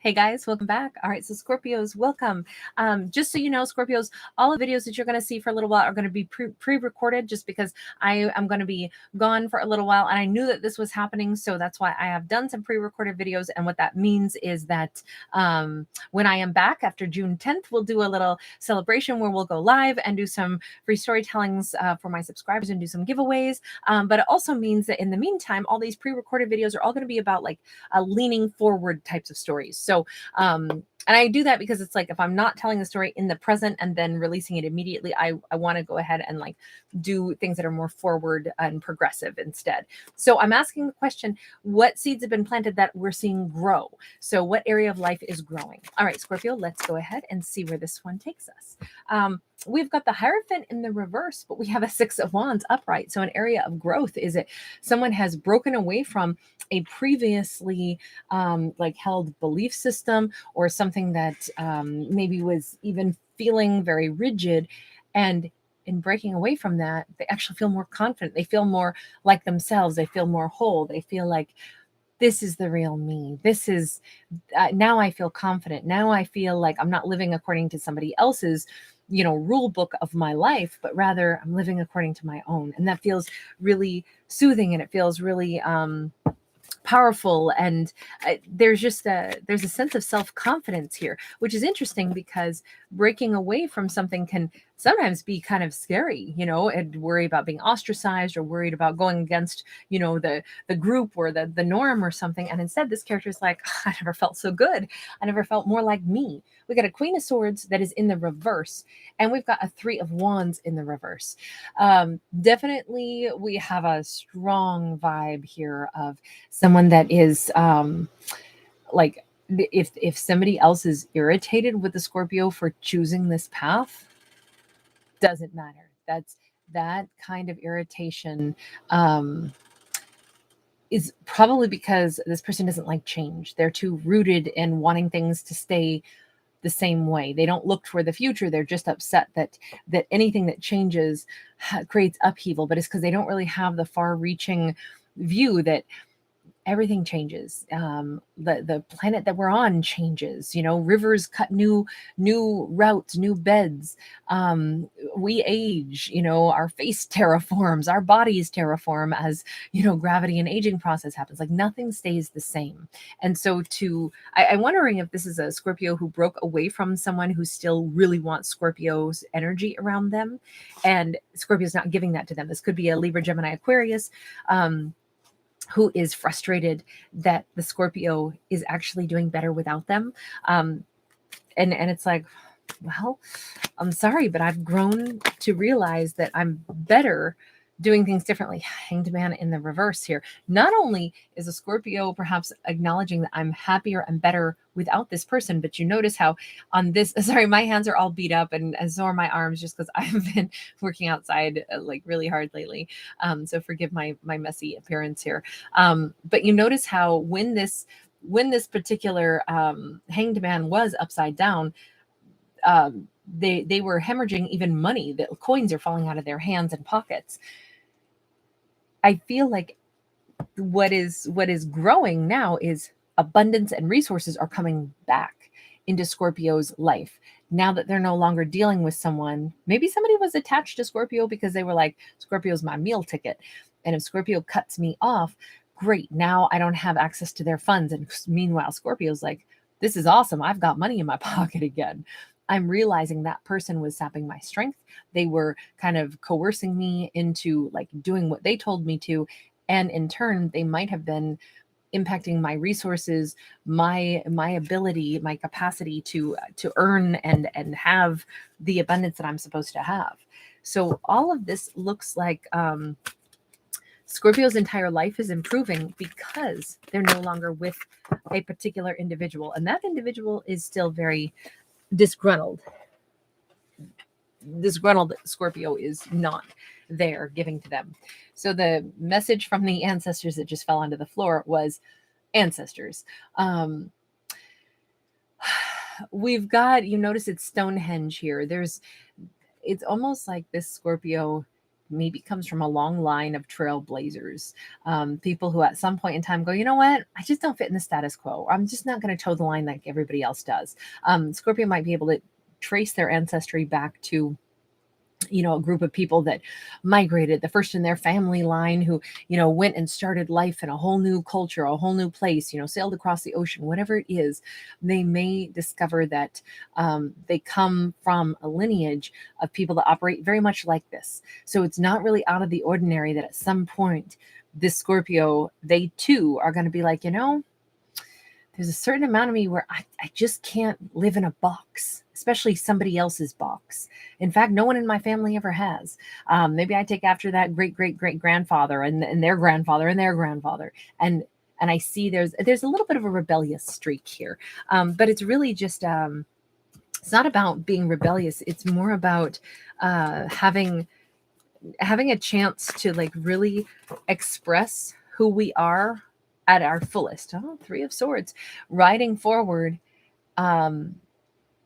Hey guys, welcome back. All right, so Scorpios, welcome. Just so you know, Scorpios, all the videos that you're going to see for a little while are going to be pre-recorded just because I am going to be gone for a little while. And I knew that this was happening, so that's why I have done some pre-recorded videos. And what that means is that when I am back after June 10th, we'll do a little celebration where we'll go live and do some free storytellings for my subscribers and do some giveaways. But it also means that in the meantime, all these pre-recorded videos are all going to be about like leaning forward types of stories. So, and I do that because it's like, if I'm not telling the story in the present and then releasing it immediately, I want to go ahead and like do things that are more forward and progressive instead. So I'm asking the question, what seeds have been planted that we're seeing grow? So what area of life is growing? All right, Scorpio, let's go ahead and see where this one takes us. We've got the Hierophant in the reverse, but we have a Six of Wands upright. So an area of growth is it someone has broken away from a previously like held belief system or something that maybe was even feeling very rigid, and in breaking away from that, they actually feel more confident. They feel more like themselves. They feel more whole. They feel like this is the real me. This is now I feel confident. Now I feel like I'm not living according to somebody else's rule book of my life, but rather I'm living according to my own. And that feels really soothing, and it feels really powerful, and there's a sense of self-confidence here, which is interesting because breaking away from something can sometimes be kind of scary, and worry about being ostracized or worried about going against the group or the norm or something. And instead this character is like, I never felt so good. I never felt more like me. We got a Queen of Swords that is in the reverse, and we've got a Three of Wands in the reverse. Definitely we have a strong vibe here of someone that is like, if somebody else is irritated with the Scorpio for choosing this path, doesn't matter. That kind of irritation is probably because this person doesn't like change. They're too rooted in wanting things to stay the same way. They don't look for the future. They're just upset that anything that changes creates upheaval, but it's because they don't really have the far-reaching view that everything changes. The planet that we're on changes. Rivers cut new routes, new beds. We age. Our face terraforms, our bodies terraform as gravity and aging process happens. Like nothing stays the same. And so I'm wondering if this is a Scorpio who broke away from someone who still really wants Scorpio's energy around them, and Scorpio's not giving that to them. This could be a Libra, Gemini, Aquarius. Who is frustrated that the Scorpio is actually doing better without them. And it's like, well, I'm sorry, but I've grown to realize that I'm better doing things differently. Hanged Man in the reverse here. Not only is a Scorpio perhaps acknowledging that I'm happier and better without this person, but you notice how on this, sorry, my hands are all beat up and so are my arms, just because I've been working outside like really hard lately. So forgive my messy appearance here. But you notice how when this particular Hanged Man was upside down, they were hemorrhaging even money. The coins are falling out of their hands and pockets. I feel like what is growing now is abundance, and resources are coming back into Scorpio's life now that they're no longer dealing with someone. Maybe somebody was attached to Scorpio because they were like, Scorpio's my meal ticket, and if Scorpio cuts me off, great, now I don't have access to their funds. And meanwhile Scorpio's like, this is awesome, I've got money in my pocket again. I'm realizing that person was sapping my strength. They were kind of coercing me into like doing what they told me to. And in turn, they might have been impacting my resources, my ability, my capacity to earn and have the abundance that I'm supposed to have. So all of this looks like Scorpio's entire life is improving because they're no longer with a particular individual. And that individual is still very disgruntled. Scorpio is not there giving to them. So the message from the ancestors that just fell onto the floor was, ancestors, we've got, you notice it's Stonehenge here. It's almost like this Scorpio maybe comes from a long line of trailblazers, people who at some point in time go, you know what, I just don't fit in the status quo. I'm just not going to toe the line like everybody else does. Scorpio might be able to trace their ancestry back to, a group of people that migrated, the first in their family line who, went and started life in a whole new culture, a whole new place, sailed across the ocean, whatever it is. They may discover that they come from a lineage of people that operate very much like this. So it's not really out of the ordinary that at some point this Scorpio, they too are going to be like, there's a certain amount of me where I just can't live in a box, especially somebody else's box. In fact, no one in my family ever has. Maybe I take after that great-great-great-grandfather and their grandfather and their grandfather. And I see there's a little bit of a rebellious streak here. But it's really just, it's not about being rebellious. It's more about having a chance to like really express who we are at our fullest. Oh, 3 of Swords, riding forward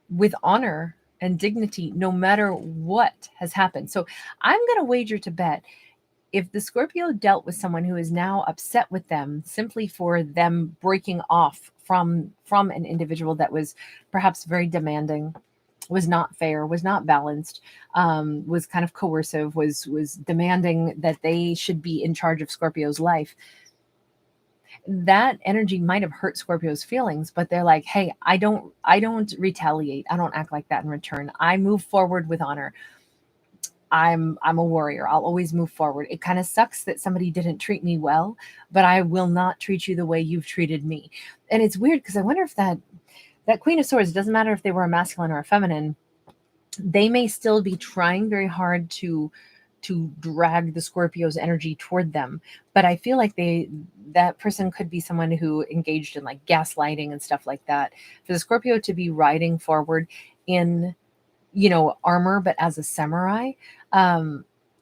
with honor and dignity, no matter what has happened. So I'm going to wager to bet if the Scorpio dealt with someone who is now upset with them simply for them breaking off from an individual that was perhaps very demanding, was not fair, was not balanced, was kind of coercive, was demanding that they should be in charge of Scorpio's life, that energy might have hurt Scorpio's feelings, but they're like, hey, I don't retaliate. I don't act like that in return. I move forward with honor. I'm a warrior. I'll always move forward. It kind of sucks that somebody didn't treat me well, but I will not treat you the way you've treated me. And it's weird because I wonder if that Queen of Swords, doesn't matter if they were a masculine or a feminine, they may still be trying very hard to drag the Scorpio's energy toward them. But I feel like that person could be someone who engaged in like gaslighting and stuff like that. For the Scorpio to be riding forward in, armor, but as a samurai,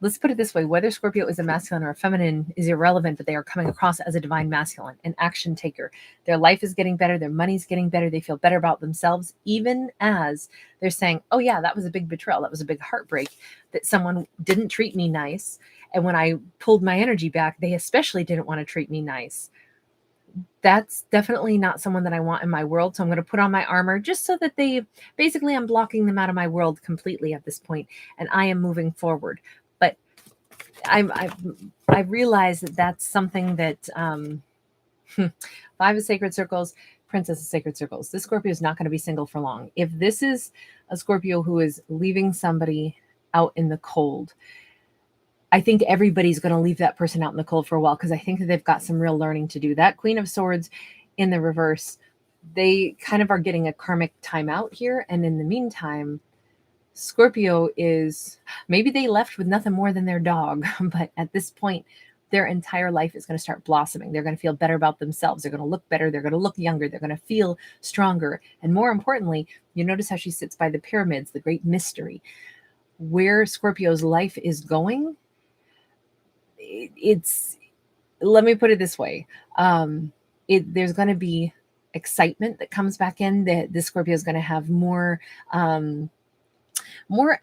let's put it this way, whether Scorpio is a masculine or a feminine is irrelevant, but they are coming across as a divine masculine, an action taker. Their life is getting better. Their money's getting better. They feel better about themselves, even as they're saying, oh yeah, that was a big betrayal. That was a big heartbreak, that someone didn't treat me nice. And when I pulled my energy back, they especially didn't want to treat me nice. That's definitely not someone that I want in my world. So I'm going to put on my armor just so that I'm blocking them out of my world completely at this point, and I am moving forward. But I realize that that's something that 5 of Sacred Circles, Princess of Sacred Circles. This Scorpio is not going to be single for long. If this is a Scorpio who is leaving somebody out in the cold, I think everybody's going to leave that person out in the cold for a while, because I think that they've got some real learning to do. That Queen of Swords in the reverse, they kind of are getting a karmic timeout here. And in the meantime, Scorpio is, maybe they left with nothing more than their dog, but at this point, their entire life is going to start blossoming. They're going to feel better about themselves. They're going to look better. They're going to look younger. They're going to feel stronger. And more importantly, you notice how she sits by the pyramids, the great mystery. Where Scorpio's life is going, let me put it this way. There's going to be excitement that comes back in. The Scorpio is going to have more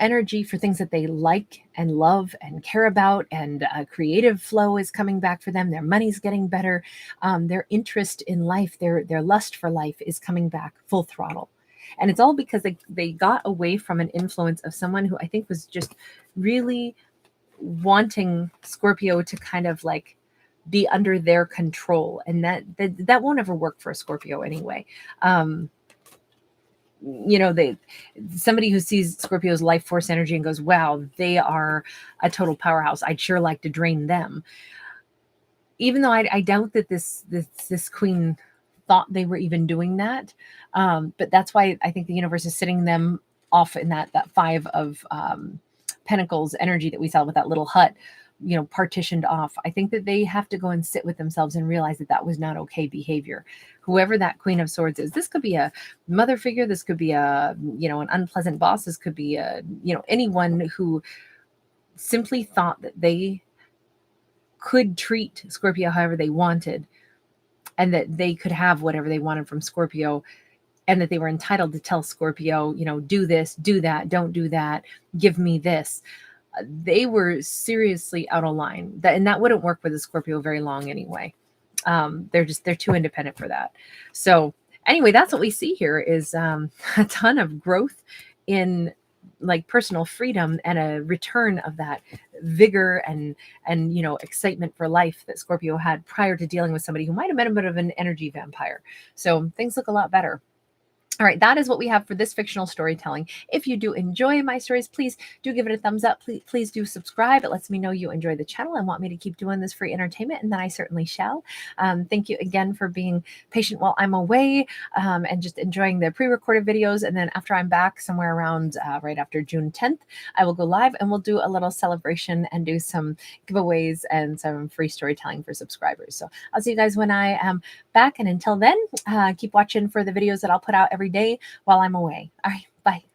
energy for things that they like and love and care about, and creative flow is coming back for them. Their money's getting better. Their interest in life, their lust for life is coming back full throttle. And it's all because they got away from an influence of someone who I think was just really wanting Scorpio to kind of like be under their control. And that won't ever work for a Scorpio anyway. Somebody who sees Scorpio's life force energy and goes, wow, they are a total powerhouse, I'd sure like to drain them. Even though I doubt that this queen thought they were even doing that. But that's why I think the universe is sitting them off in that 5 of Pentacles energy that we saw with that little hut, partitioned off. I think that they have to go and sit with themselves and realize that was not okay behavior. Whoever that Queen of Swords is, this could be a mother figure. This could be an unpleasant boss. This could be anyone who simply thought that they could treat Scorpio however they wanted, and that they could have whatever they wanted from Scorpio, and that they were entitled to tell Scorpio, do this, do that, don't do that, give me this. they were seriously out of line. And that wouldn't work with a Scorpio very long anyway. They're too independent for that. So anyway, that's what we see here is a ton of growth in like personal freedom and a return of that vigor and excitement for life that Scorpio had prior to dealing with somebody who might have been a bit of an energy vampire. So things look a lot better. All right, that is what we have for this fictional storytelling. If you do enjoy my stories, please do give it a thumbs up. Please do subscribe. It lets me know you enjoy the channel and want me to keep doing this free entertainment, and then I certainly shall. Thank you again for being patient while I'm away and just enjoying the pre-recorded videos. And then after I'm back, somewhere around right after June 10th, I will go live and we'll do a little celebration and do some giveaways and some free storytelling for subscribers. So I'll see you guys when I am back. And until then, keep watching for the videos that I'll put out every day while I'm away. All right, bye.